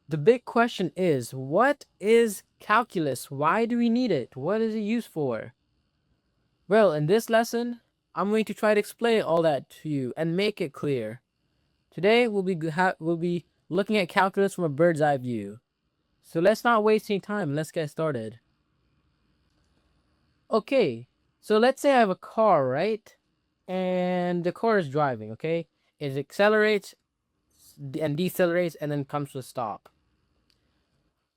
The big question is, what is calculus? Why do we need it? What is it used for? Well, in this lesson, I'm going to try to explain all that to you and make it clear. Today, we'll be looking at calculus from a bird's eye view. So let's not waste any time. Let's get started. Okay, so let's say I have a car, right? And the car is driving, okay? It accelerates and decelerates and then comes to a stop.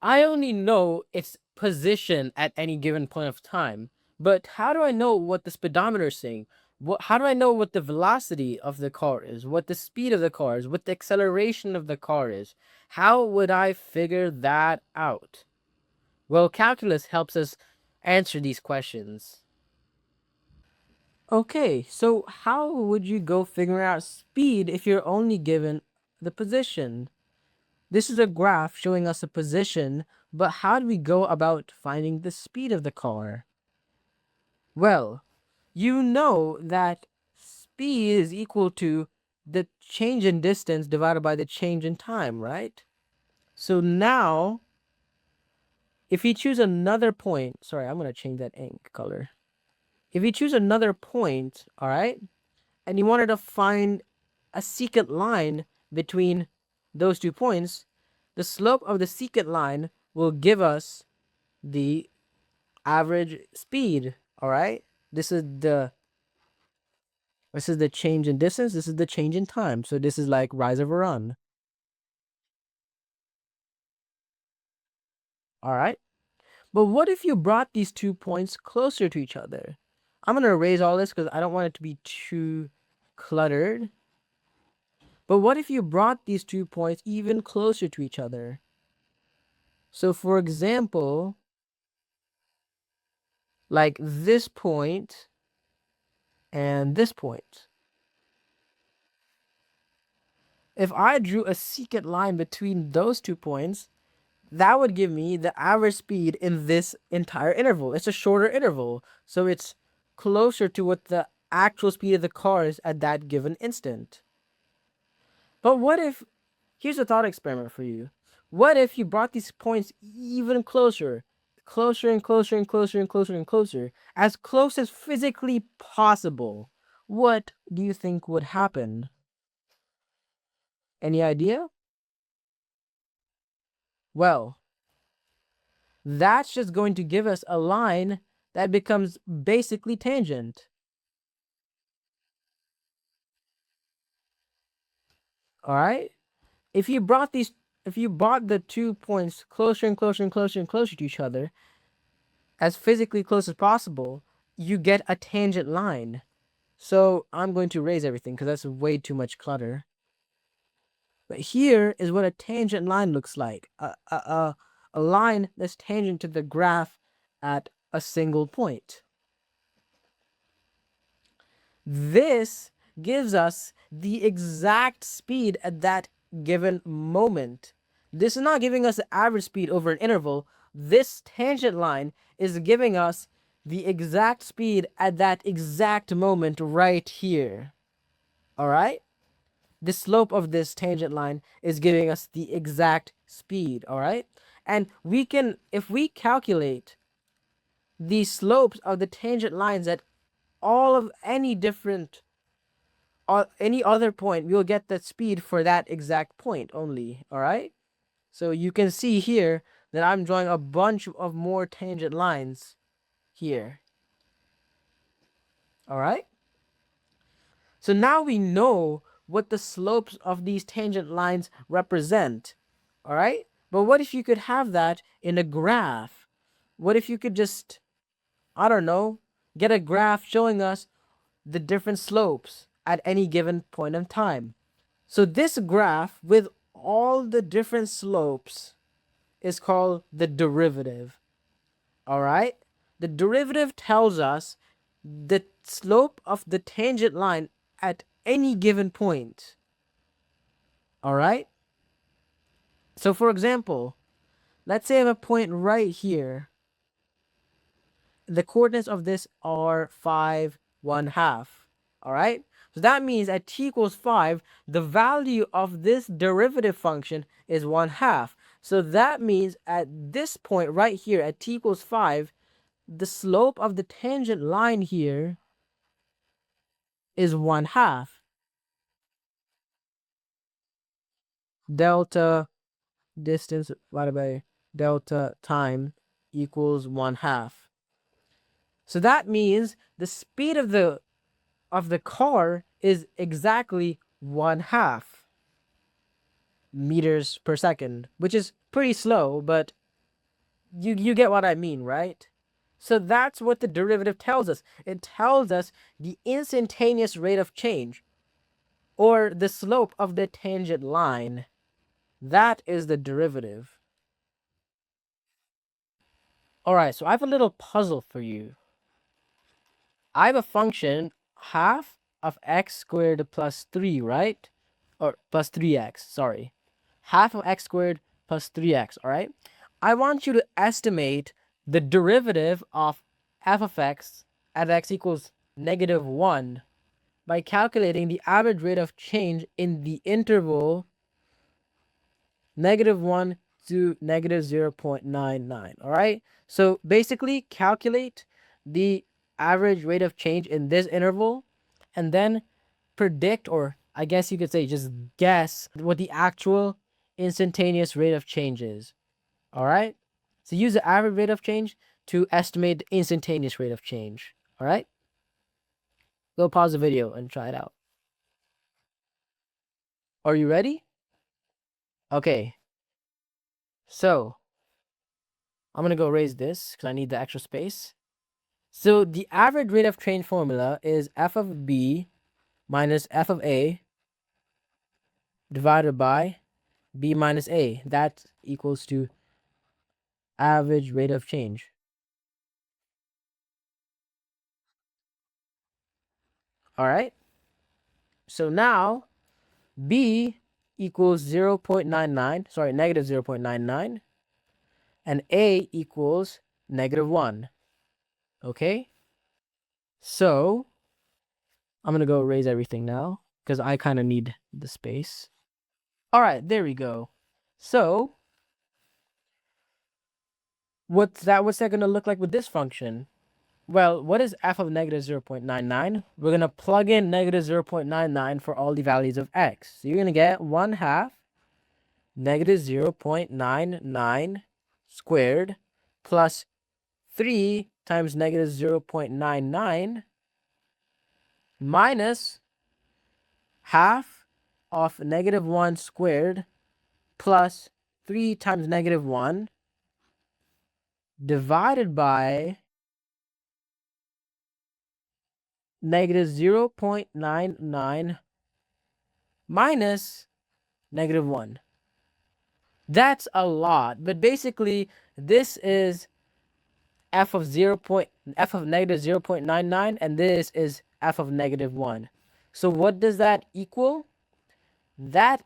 I only know its position at any given point of time, but how do I know what the speedometer is saying? How do I know what the velocity of the car is, what the speed of the car is, what the acceleration of the car is? How would I figure that out? Well, calculus helps us answer these questions. Okay, so how would you go figure out speed if you're only given the position? This is a graph showing us a position, but how do we go about finding the speed of the car? Well, you know that speed is equal to the change in distance divided by the change in time, right? So now, if you choose another point, sorry, I'm going to change that ink color. If you choose another point, all right, and you wanted to find a secant line between those 2 points, the slope of the secant line will give us the average speed. All right, this is the change in distance, this is the change in time, so this is like rise over run. All right, but what if you brought these 2 points closer to each other? I'm going to erase all this because I don't want it to be too cluttered. But what if you brought these 2 points even closer to each other? So for example, like this point and this point. If I drew a secant line between those 2 points, that would give me the average speed in this entire interval. It's a shorter interval, so it's closer to what the actual speed of the car is at that given instant. But what if, here's a thought experiment for you. What if you brought these points even closer, closer and closer and closer and closer and closer, as close as physically possible? What do you think would happen? Any idea? Well, that's just going to give us a line that becomes basically tangent. All right? If you brought the 2 points closer and closer and closer and closer to each other, as physically close as possible, you get a tangent line. So I'm going to erase everything because that's way too much clutter. But here is what a tangent line looks like. A line that's tangent to the graph at a single point. This gives us the exact speed at that given moment. This is not giving us the average speed over an interval. This tangent line is giving us the exact speed at that exact moment right here. All right? The slope of this tangent line is giving us the exact speed. All right? And we can, if we calculate the slopes of the tangent lines at all of any different any other point, we'll get the speed for that exact point only. All right, so you can see here that I'm drawing a bunch of more tangent lines here. All right, so now we know what the slopes of these tangent lines represent. All right, but what if you could have that in a graph? What if you could just, I don't know, get a graph showing us the different slopes at any given point in time? So this graph with all the different slopes is called the derivative. All right? The derivative tells us the slope of the tangent line at any given point. All right? So for example, let's say I have a point right here. The coordinates of this are 5, 1/2. All right? So that means at t equals 5, the value of this derivative function is 1/2. So that means at this point right here at t equals 5, the slope of the tangent line here is 1/2. Delta distance divided by delta time equals 1/2. So that means the speed of the car is exactly 1/2 meters per second, which is pretty slow, but you get what I mean, right? So that's what the derivative tells us. It tells us the instantaneous rate of change, or the slope of the tangent line. That is the derivative. All right, so I have a little puzzle for you. I have a function half of x squared plus 3, right? Or plus 3x, sorry. Half of x squared plus 3x, all right? I want you to estimate the derivative of f of x at x equals -1 by calculating the average rate of change in the interval -1 to -0.99, all right? So basically calculate the average rate of change in this interval and then predict, or I guess you could say just guess, what the actual instantaneous rate of change is, all right? So use the average rate of change to estimate the instantaneous rate of change, all right? Go pause the video and try it out. Are you ready? Okay, so I'm gonna go erase this because I need the extra space. So the average rate of change formula is f of b minus f of a divided by b minus a. That equals to average rate of change. All right. So now b equals 0.99, sorry, negative 0.99, and a equals -1. Okay. So I'm going to go erase everything now because I kind of need the space. All right, there we go. So what's that going to look like with this function? Well, what is f of -0.99? We're going to plug in -0.99 for all the values of x. So you're going to get 1/2 -0.99 squared plus 3 times -0.99 minus half of -1 squared plus 3 times -1 divided by -0.99 minus -1. That's a lot, but basically this is f of f of -0.99, and this is f of -1. So what does that equal? That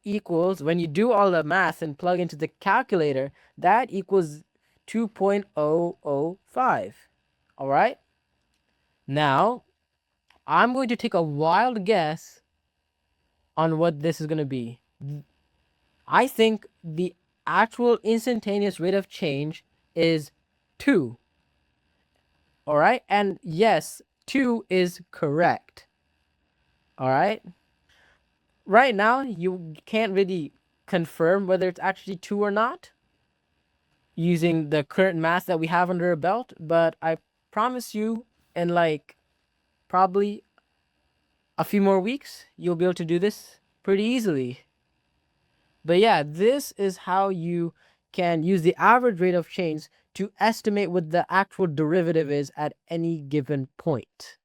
equals, when you do all the math and plug into the calculator, that equals 2.005. All right. Now I'm going to take a wild guess on what this is going to be. I think the actual instantaneous rate of change is 2. All right. And yes, 2 is correct. All right. Right now, you can't really confirm whether it's actually 2 or not using the current math that we have under our belt, but I promise you, in like probably a few more weeks, you'll be able to do this pretty easily. But yeah, this is how you can use the average rate of change to estimate what the actual derivative is at any given point.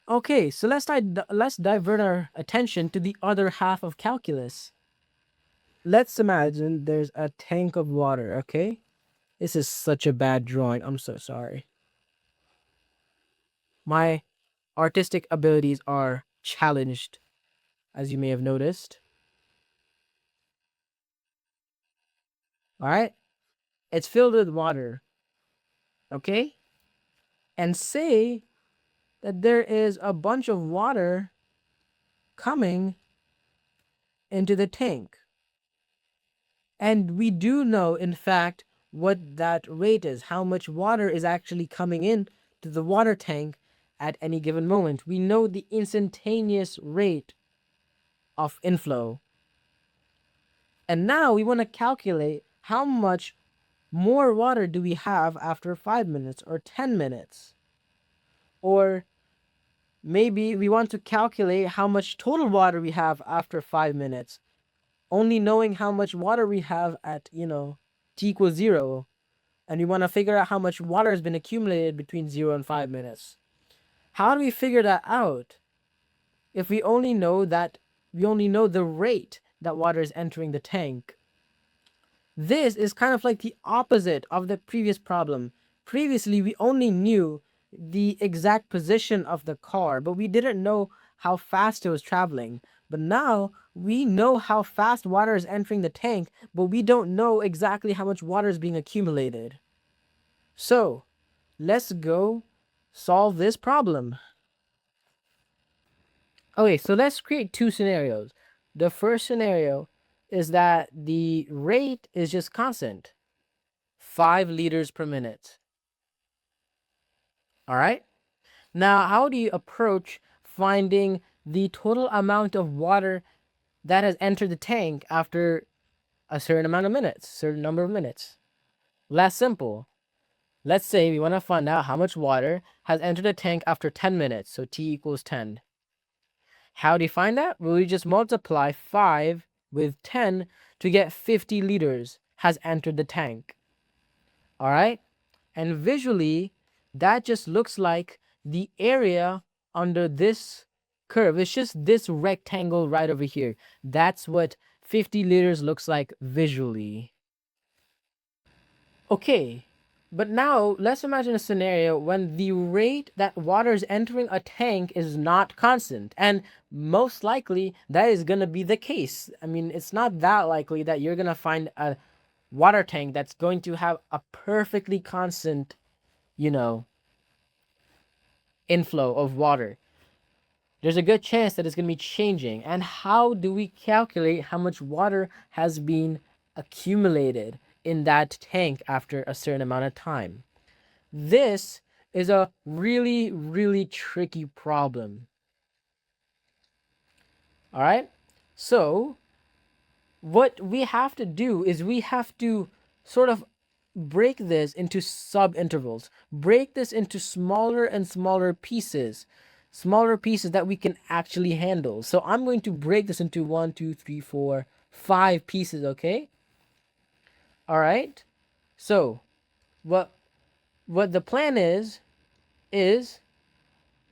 Okay, so let's divert our attention to the other half of calculus. Let's imagine there's a tank of water, okay? This is such a bad drawing. I'm so sorry. My artistic abilities are challenged, as you may have noticed. All right? It's filled with water, okay? And say that there is a bunch of water coming into the tank. And we do know, in fact, what that rate is, how much water is actually coming in to the water tank at any given moment. We know the instantaneous rate of inflow. And now we want to calculate how much more water do we have after 5 minutes or 10 minutes. Or maybe we want to calculate how much total water we have after 5 minutes, only knowing how much water we have at, t equals 0. And we want to figure out how much water has been accumulated between 0 and 5 minutes. How do we figure that out if we only know the rate that water is entering the tank? This is kind of like the opposite of the previous problem. Previously, we only knew the exact position of the car, but we didn't know how fast it was traveling. But now we know how fast water is entering the tank, but we don't know exactly how much water is being accumulated. So let's go solve this problem. Okay, so let's create two scenarios. The first scenario is that the rate is just constant, 5 liters per minute. All right. Now, how do you approach finding the total amount of water that has entered the tank after a certain amount of minutes, certain number of minutes? Less simple. Let's say we want to find out how much water has entered the tank after 10 minutes, so T equals 10. How do you find that? Well, we just multiply 5 with 10 to get 50 liters has entered the tank. All right? And visually, that just looks like the area under this curve. It's just this rectangle right over here. That's what 50 liters looks like visually. Okay, but now let's imagine a scenario when the rate that water is entering a tank is not constant. And most likely that is going to be the case. I mean, it's not that likely that you're going to find a water tank that's going to have a perfectly constant, inflow of water. There's a good chance that it's going to be changing. And how do we calculate how much water has been accumulated in that tank after a certain amount of time? This is a really, really tricky problem. All right. So what we have to do is we have to sort of break this into sub intervals, break this into smaller and smaller pieces that we can actually handle. So I'm going to break this into 1, 2, 3, 4, 5 pieces. Okay. All right. So what the plan is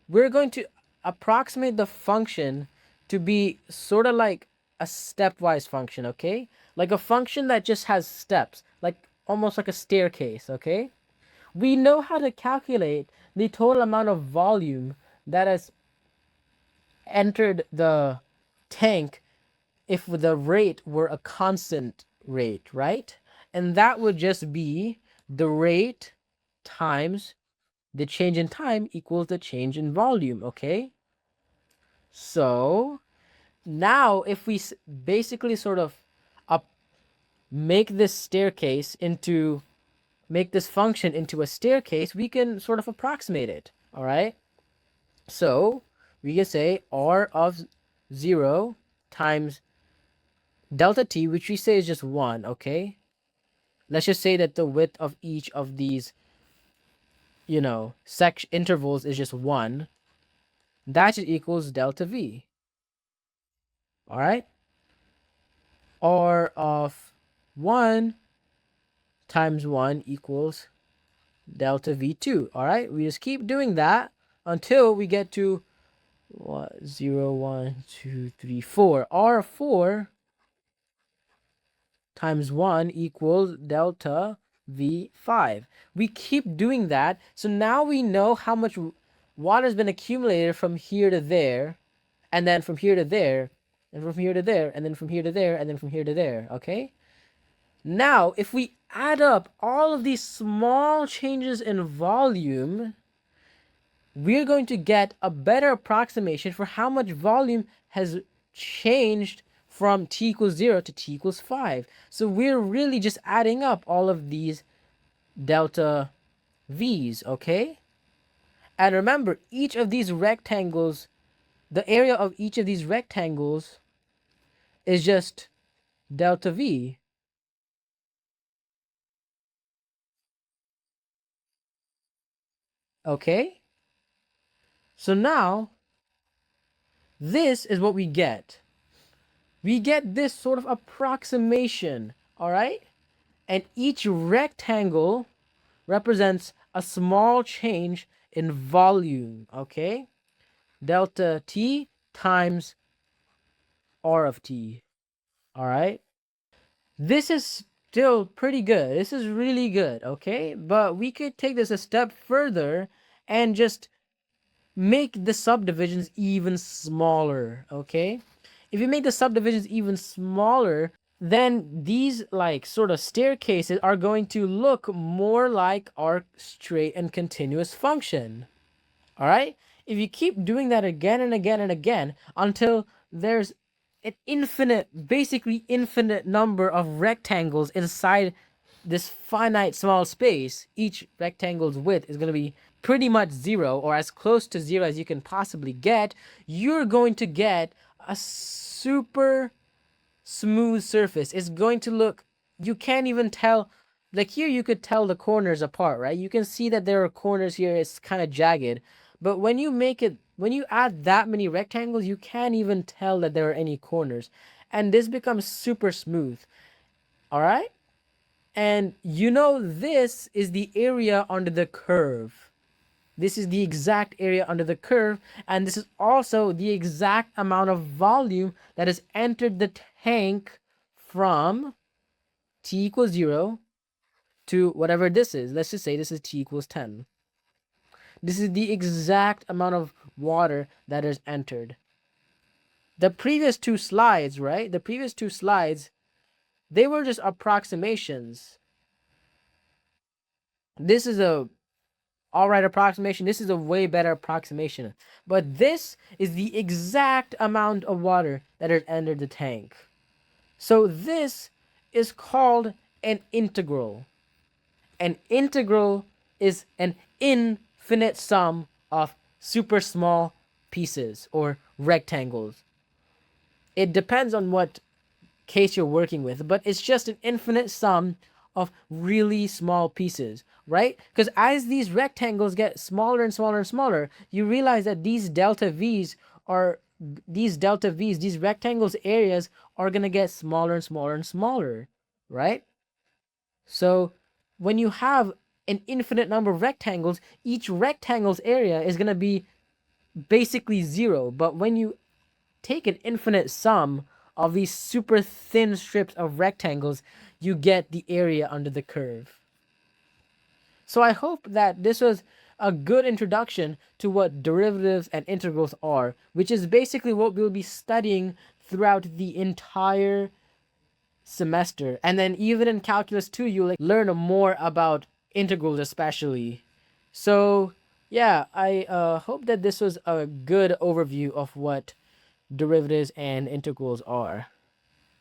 we're going to approximate the function to be sort of like a stepwise function, okay? Like a function that just has steps, like almost like a staircase, okay? We know how to calculate the total amount of volume that has entered the tank if the rate were a constant rate, right? And that would just be the rate times the change in time equals the change in volume, okay? So now if we basically sort of make this function into a staircase, we can sort of approximate it, all right? So we can say r of 0 times delta t, which we say is just 1, okay? Let's just say that the width of each of these, intervals is just 1. That just equals delta v. All right? R of 1 times 1 equals delta v2. All right? We just keep doing that until we get to 0, 1, 2, 3, 4. R of 4 times 1 equals delta v5. We keep doing that. So now we know how much water has been accumulated from here to there, and then from here to there, and from here to there, and then from here to there, and then from here to there, okay? Now, if we add up all of these small changes in volume, we're going to get a better approximation for how much volume has changed from t equals 0 to t equals 5. So we're really just adding up all of these delta v's, okay? And remember, each of these rectangles, the area of each of these rectangles is just delta v, okay? So now, this is what we get. We get this sort of approximation, all right? And each rectangle represents a small change in volume, okay? Delta t times r of t, all right? This is still pretty good. This is really good, okay? But we could take this a step further and just make the subdivisions even smaller, okay? If you make the subdivisions even smaller, then these like sort of staircases are going to look more like our straight and continuous function. All right? If you keep doing that again and again and again until there's an infinite, basically infinite number of rectangles inside this finite small space, each rectangle's width is going to be pretty much zero or as close to zero as you can possibly get, you're going to get a super smooth surface. It's going to look, you can't even tell, like here you could tell the corners apart, right? You can see that there are corners here, it's kind of jagged. But when you make it, when you add that many rectangles, you can't even tell that there are any corners. And this becomes super smooth. All right? And you know, this is the area under the curve. This is the exact area under the curve, and this is also the exact amount of volume that has entered the tank from t equals 0 to whatever this is. Let's just say this is t equals 10. This is the exact amount of water that has entered. The previous two slides, right? The previous two slides, they were just approximations. This is a all right approximation. This is a way better approximation. But this is the exact amount of water that has entered the tank. So this is called an integral. An integral is an infinite sum of super small pieces or rectangles. It depends on what case you're working with, but it's just an infinite sum of really small pieces, right? Because as these rectangles get smaller and smaller and smaller, you realize that these delta v's are these rectangles areas are gonna get smaller and smaller and smaller, right? So when you have an infinite number of rectangles, each rectangle's area is gonna be basically zero. But when you take an infinite sum of these super thin strips of rectangles, you get the area under the curve. So I hope that this was a good introduction to what derivatives and integrals are, which is basically what we'll be studying throughout the entire semester. And then even in calculus 2, you'll learn more about integrals especially. So yeah, I hope that this was a good overview of what derivatives and integrals are.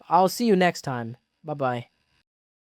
I'll see you next time. Bye bye.